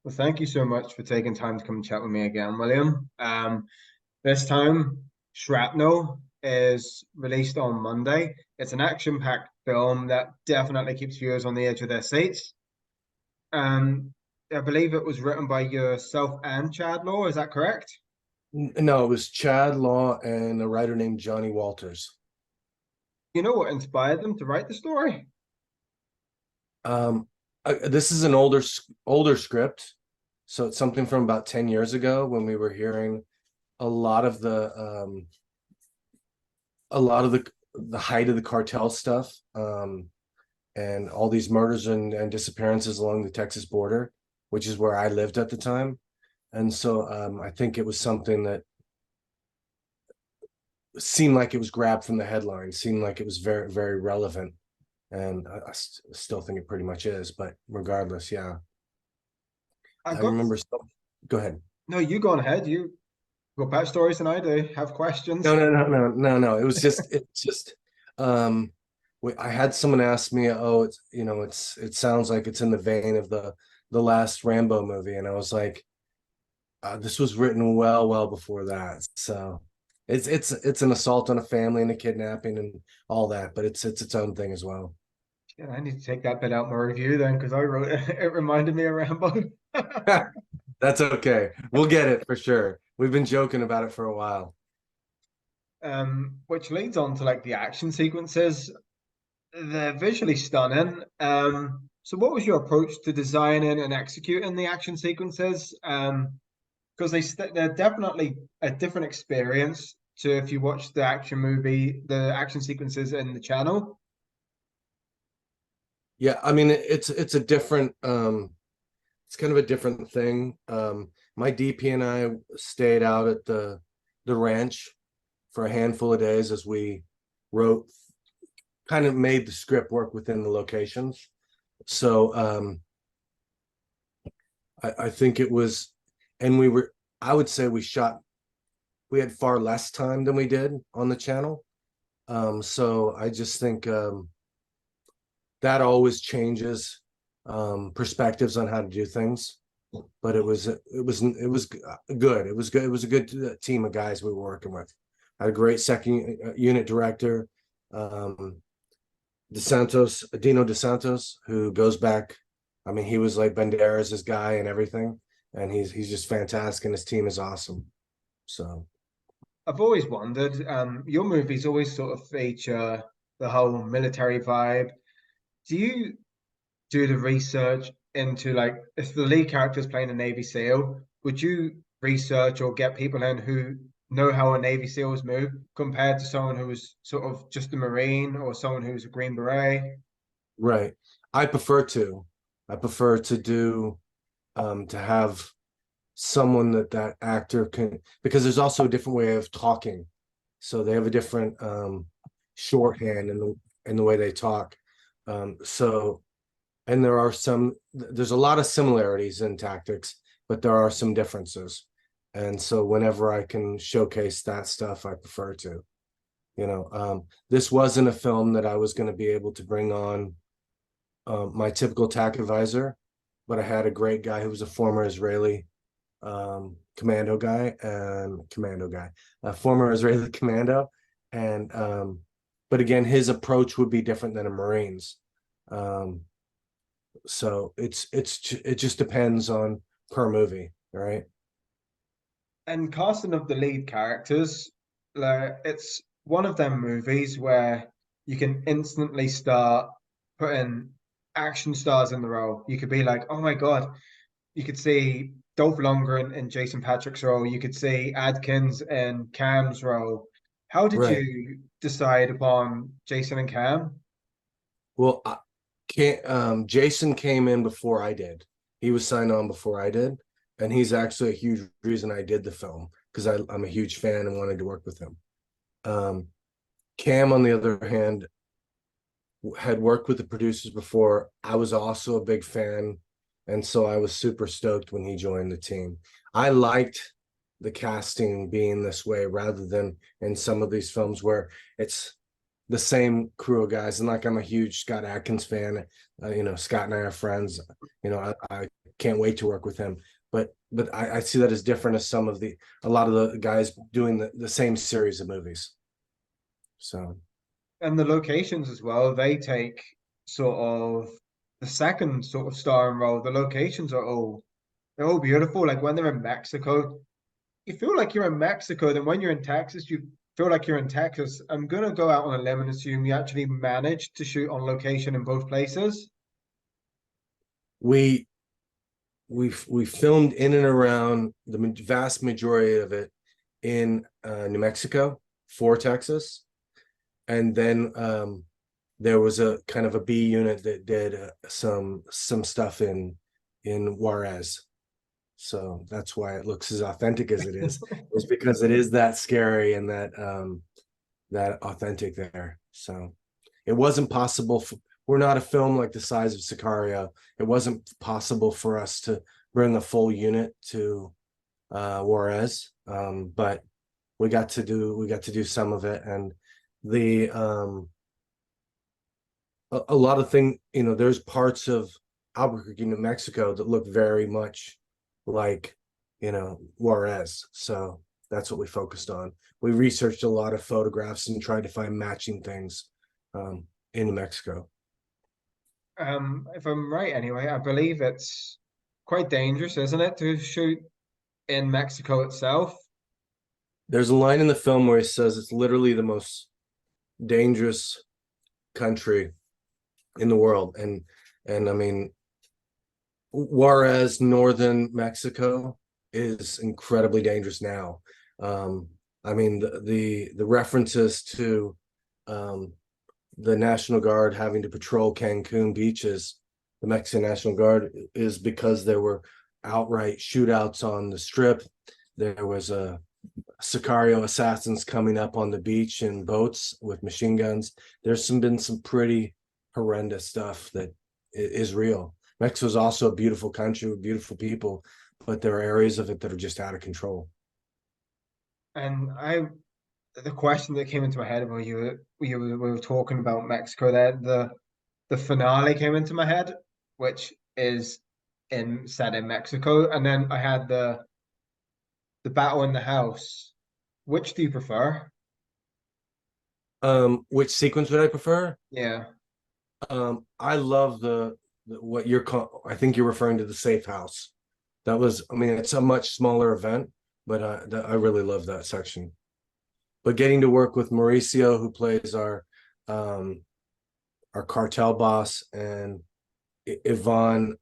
Well, thank you so much for taking time to come and chat with me again, William. This time, Shrapnel is released on Monday. It's an action-packed film that definitely keeps viewers on the edge of their seats. Um, I believe it was written by yourself and Chad Law. Is that correct? No, it was Chad Law and a writer named Johnny Walters. You know what inspired them to write the story? Um, this is an older script, so it's something from about 10 years ago when we were hearing a lot of the height of the cartel stuff, and all these murders and disappearances along the Texas border, which is where I lived at the time. And so I think it was something that seemed like it was grabbed from the headline, seemed like it was very, very relevant. And I still think it pretty much is, but regardless, yeah. I I got remember. Go ahead. no, you go on ahead. You got better stories than I do. Have questions. No. It's just, um, I had someone ask me, oh, it sounds like it's in the vein of the last Rambo movie, and I was like, this was written well before that. So it's an assault on a family and a kidnapping and all that, but it's its own thing as well. Yeah, I need to take that bit out in my review then because I wrote it. It reminded me of Rambo. That's okay. We'll get it for sure. We've been joking about it for a while. Which leads on to like the action sequences. They're visually stunning. So what was your approach to designing and executing the action sequences? Because they're definitely a different experience to if you watch the action movie, the action sequences in the channel. Yeah, I mean it's a different it's kind of a different thing. My DP and I stayed out at the ranch for a handful of days as we wrote, kind of made the script work within the locations. So I think it was, and I would say we had far less time than we did on the channel. So I just think that always changes perspectives on how to do things. But it was good. It was good. It was a good team of guys we were working with. I had a great second unit director, um, Dino DeSantos, who goes back. I mean, he was like Banderas' guy and everything, and he's just fantastic, and his team is awesome. So I've always wondered, your movies always sort of feature the whole military vibe. Do you do the research into like if the lead character is playing a Navy SEAL, would you research or get people in who know how a Navy SEALs move compared to someone who was sort of just a Marine or someone who's a Green Beret? right, I prefer to, I prefer to do to have someone that actor can, because there's also a different way of talking. So they have a different shorthand in the way they talk. So, and there's a lot of similarities in tactics, but there are some differences. And so whenever I can showcase that stuff, I prefer to. This wasn't a film that I was going to be able to bring on my typical TAC advisor, but I had a great guy who was a former Israeli a former Israeli commando, and but again, his approach would be different than a Marine's. Um, so it just depends on per movie, right? And casting of the lead characters, like it's one of them movies where you can instantly start putting action stars in the role. You could be like, oh my God, you could see Dolph Lundgren in Jason Patrick's role. You could see Adkins in Cam's role. How did Right. you decide upon Jason and Cam? Well, I can't. Jason came in before I did. He was signed on before I did, and he's actually a huge reason I did the film because I'm a huge fan and wanted to work with him. Um, Cam, on the other hand, had worked with the producers before. I was also a big fan, and so I was super stoked when he joined the team. I liked the casting being this way rather than in some of these films where it's the same crew of guys. And like, I'm a huge Scott Adkins fan. Scott and I are friends. I can't wait to work with him. But I see that as different as a lot of the guys doing the same series of movies. So And the locations as well, they take sort of the second sort of starring role. The locations are all they're all beautiful. Like when they're in Mexico, you feel like you're in Mexico. Then when you're in Texas, you feel like you're in Texas. I'm gonna go out on a limb and assume you actually managed to shoot on location in both places. we we filmed in and around the vast majority of it in New Mexico for Texas, and then there was a kind of a B unit that did some stuff in Juarez. So that's why it looks as authentic as it is because it is that scary and that authentic there. So it wasn't possible we're not a film like the size of Sicario. It wasn't possible for us to bring a full unit to Juarez, but we got to do some of it, and the a lot of things. There's parts of Albuquerque, New Mexico, that look very much like Juarez. So that's what we focused on. We researched a lot of photographs and tried to find matching things in New Mexico. If I'm right, anyway, I believe it's quite dangerous, isn't it, to shoot in Mexico itself? There's a line in the film where he says it's literally the most dangerous country in the world, and I mean, Juarez, northern Mexico, is incredibly dangerous now. I mean, the references to um, the National Guard having to patrol Cancun beaches, the Mexican National Guard, is because there were outright shootouts on the strip. There was a Sicario assassins coming up on the beach in boats with machine guns. Been some pretty horrendous stuff that is real. Mexico is also a beautiful country with beautiful people, but there are areas of it that are just out of control. And the question that came into my head while we were talking about Mexico there, the finale came into my head, which is in set in Mexico, and then I had the battle in the house. Which do you prefer? Which sequence would I prefer? Yeah. I love what you're I think you're referring to the safe house. I mean, it's a much smaller event, but I really love that section. But getting to work with Mauricio, who plays our cartel boss, and Ivan,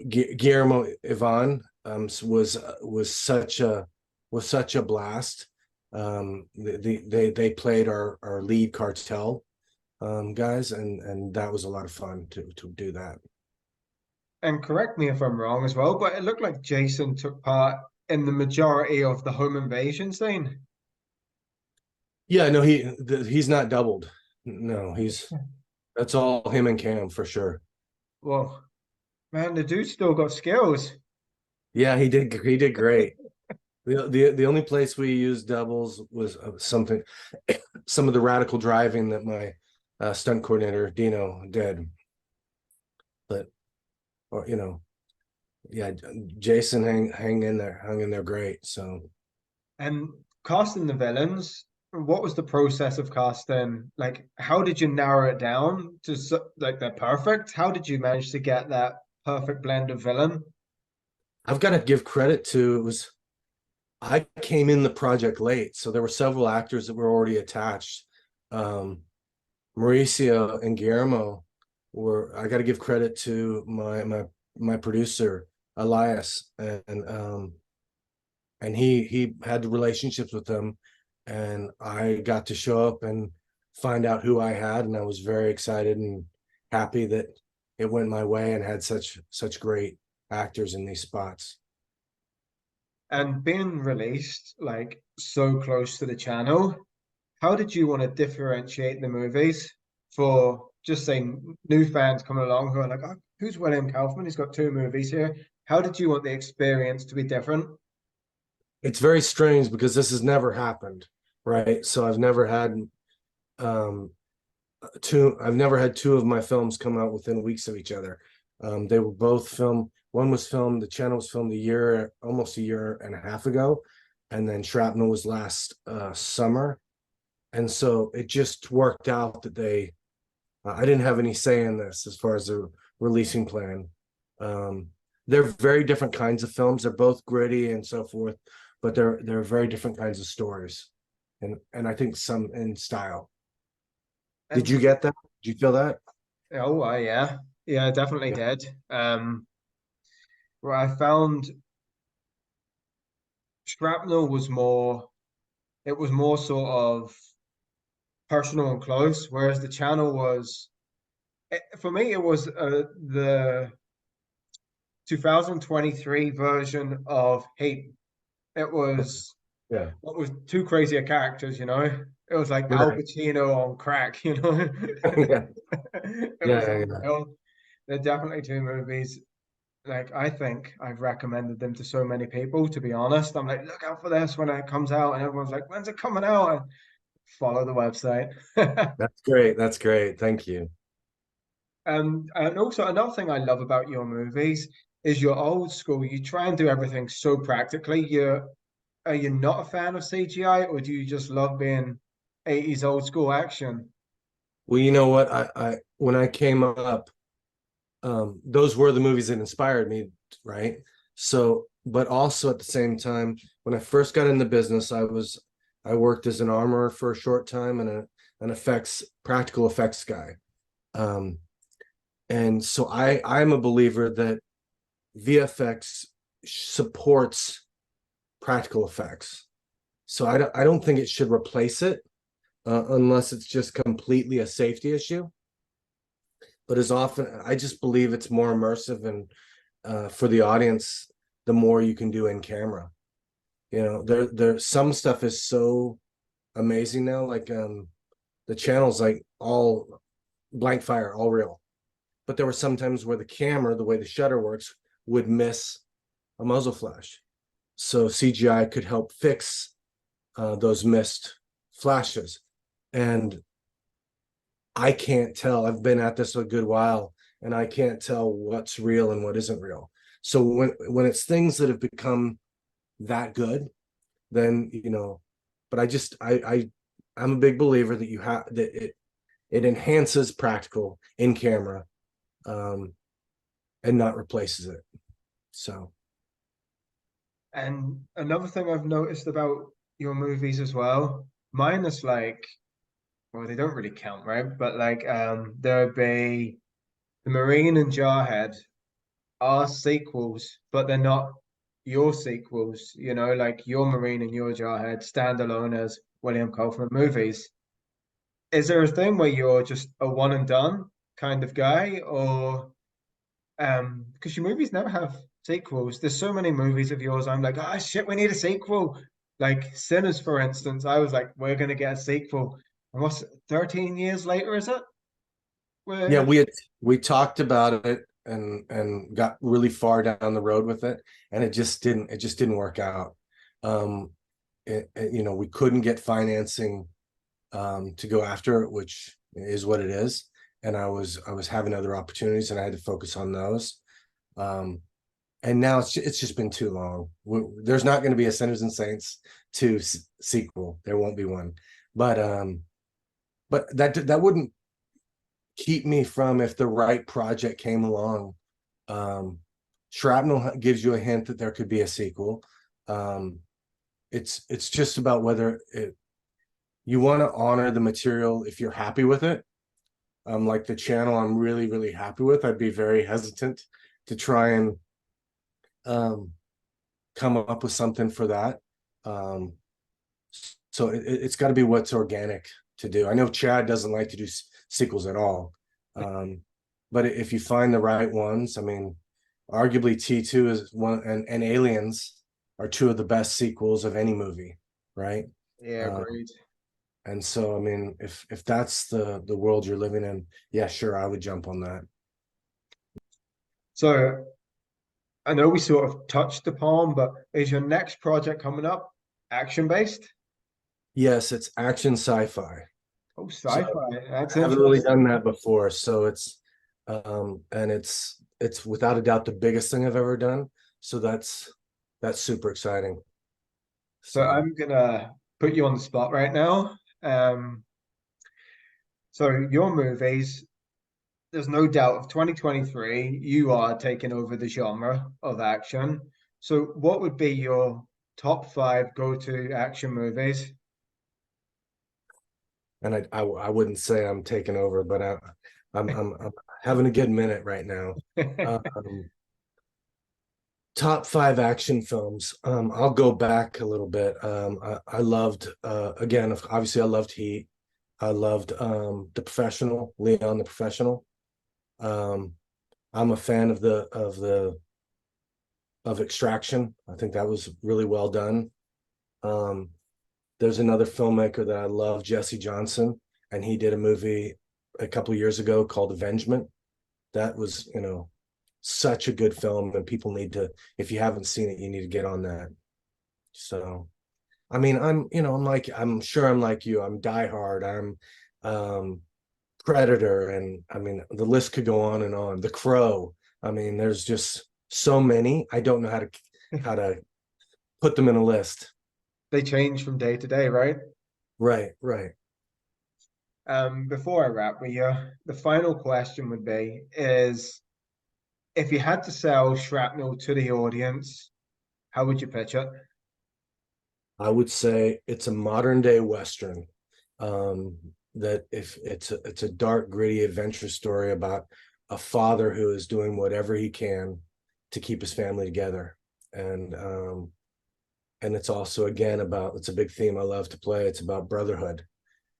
Guillermo Ivan, was such a blast. They played our lead cartel guys, and that was a lot of fun to do that. And correct me if I'm wrong as well, but it looked like Jason took part in the majority of the home invasion scene. Yeah, no, he's not doubled. No, that's all him and Cam for sure. Well, man, the dude still got skills. Yeah, he did great. The only place we used doubles was some of the radical driving that my stunt coordinator Dino did. But or yeah, Jason hung in there great. So And casting the villains, what was the process of casting? Like, how did you narrow it down to like they're perfect? How did you manage to get that perfect blend of villain? I've got to give credit to it was I came in the project late, so there were several actors that were already attached. Um, Mauricio and Guillermo I got to give credit to my producer Elias, and he had the relationships with them, and I got to show up and find out who I had, and I was very excited and happy that it went my way and had such great actors in these spots. And being released like so close to the channel, how did you want to differentiate the movies for just saying new fans coming along who are like, oh, who's William Kaufman? He's got two movies here. How did you want the experience to be different? It's very strange because this has never happened. right? So um I've never had two of my films come out within weeks of each other. They were both filmed. One was filmed, the channel was filmed almost a year and a half ago, and then Shrapnel was last summer. And so it just worked out that I didn't have any say in this as far as the releasing plan. Um, they're very different kinds of films. They're both gritty and so forth, but they're very different kinds of stories, and I think some in style. Did you And get that? Did you feel that? oh, yeah, yeah, I definitely Yeah. did. Where I found Shrapnel was more, it was more sort of personal and close, whereas the channel was, for me, it was the 2023 version of Heat. It was Yeah. what was two crazier characters, you know? It was like Al Right. Pacino on crack, you know? Yeah. It was Yeah. Yeah. unreal. They're definitely two movies. Like, I think I've recommended them to so many people, to be honest. I'm like, look out for this when it comes out. And everyone's like, when's it coming out? And follow the website. That's great. That's great. Thank you. And also another thing I love about your movies is you're old school. You try and do everything so practically. Are you not a fan of CGI, or do you just love being 80s old school action? Well, you know what? I when I came up, those were the movies that inspired me, right? So, but also at the same time, when I first got in the business, I worked as an armorer for a short time and an practical effects guy. Um, and so I'm a believer that VFX supports practical effects. So I don't think it should replace it unless it's just completely a safety issue. But as often, I just believe it's more immersive and for the audience, the more you can do in camera. You know, there some stuff is so amazing now. Like the channel's like all blank fire, all real. But there were some times where the camera, the way the shutter works, would miss a muzzle flash. So CGI could help fix those missed flashes. And I can't tell. I've been at this a good while, and I can't tell what's real and what isn't real. So when it's things that have become that good, then But I'm a big believer that you have that it enhances practical in camera, um, and not replaces it. So And another thing I've noticed about your movies as well, mine is like, well, they don't really count, right? But like, there'd be The Marine and Jarhead are sequels, but they're not your sequels, you know, like your Marine and your Jarhead stand alone as William Kaufman movies. Is there a thing where you're just a one and done kind of guy, or because your movies never have sequels? There's so many movies of yours. I'm like, ah, shit, we need a sequel. Like Sinners, for instance. I was like, we're gonna get a sequel. And what's 13 years later, is it? yeah, We're we talked about it and got really far down the road with it, and it just didn't work out. Um, we couldn't get financing to go after it, which is what it is. And I was having other opportunities, and I had to focus on those. Um, and now it's just been too long. There's not going to be a Sinners and Saints 2 sequel. There won't be one. But that wouldn't keep me from, if the right project came along. Um, Shrapnel gives you a hint that there could be a sequel. Um, it's just about whether you want to honor the material if you're happy with it. Like the channel, I'm really, really happy with. I'd be very hesitant to try and um, come up with something for that. Um, so it's got to be what's organic to do. I know Chad doesn't like to do sequels at all, um, but if you find the right ones, I mean, arguably T2 is one, and Aliens are two of the best sequels of any movie, right? yeah, Um, agreed. and so, I mean, if that's the world you're living in, yeah, sure, I would jump on that. So I know we sort of touched upon, but is your next project coming up action based? Yes, it's action sci-fi. Oh, So sci-fi. That's I haven't really interesting. done that before. So and it's without a doubt the biggest thing I've ever done. So that's super exciting. So So I'm gonna put you on the spot right now. So your movies, there's no doubt of 2023, you are taking over the genre of action. So what would be your top five go-to action movies? and I wouldn't say I'm taking over, but I'm having a good minute right now. Um, Top five action films. I'll go back a little bit. I loved again, obviously I loved Heat. I loved The Professional, Leon the Professional. Um, I'm a fan of the of Extraction. I think that was really well done. Um, there's another filmmaker that I love, Jesse Johnson, and he did a movie a couple years ago called Avengement. That was, such a good film, and people need to, if you haven't seen it, you need to get on that. So, I mean, I'm sure I'm like you. I'm Die Hard. I'm um, Predator, and I mean, the list could go on and on. The Crow. I mean, there's just so many. I don't know how to put them in a list. They change from day to day, right? Right, right. Before I wrap with you, the final question would be is if you had to sell Shrapnel to the audience, how would you pitch it? I would say it's a modern day Western. Um, that if it's a dark, gritty adventure story about a father who is doing whatever he can to keep his family together. And it's also again about it's a big theme I love to play. It's about brotherhood.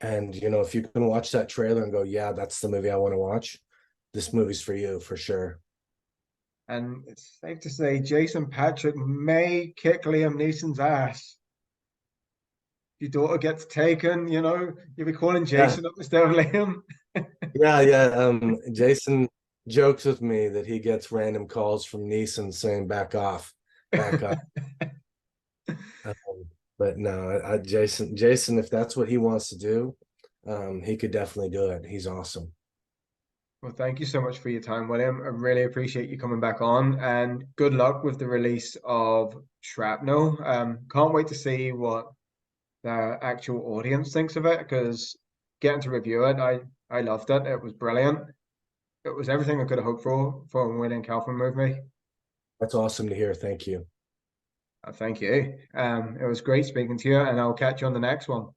And if you can watch that trailer and go, yeah, that's the movie I want to watch, this movie's for you for sure. And it's safe to say Jason Patrick may kick Liam Neeson's ass. Your daughter gets taken, you'll be calling Yeah, Jason up instead of Liam. yeah. Jason jokes with me that he gets random calls from Neeson saying, back off. Um, but no, Jason, if that's what he wants to do, he could definitely do it. He's awesome. Well, thank you so much for your time, William. I really appreciate you coming back on, and good luck with the release of Shrapnel. Can't wait to see what the actual audience thinks of it because getting to review it, I loved it. It was brilliant. It was everything I could have hoped for a William Kaufman movie. That's awesome to hear. Thank you. Thank you. It was great speaking to you, and I'll catch you on the next one.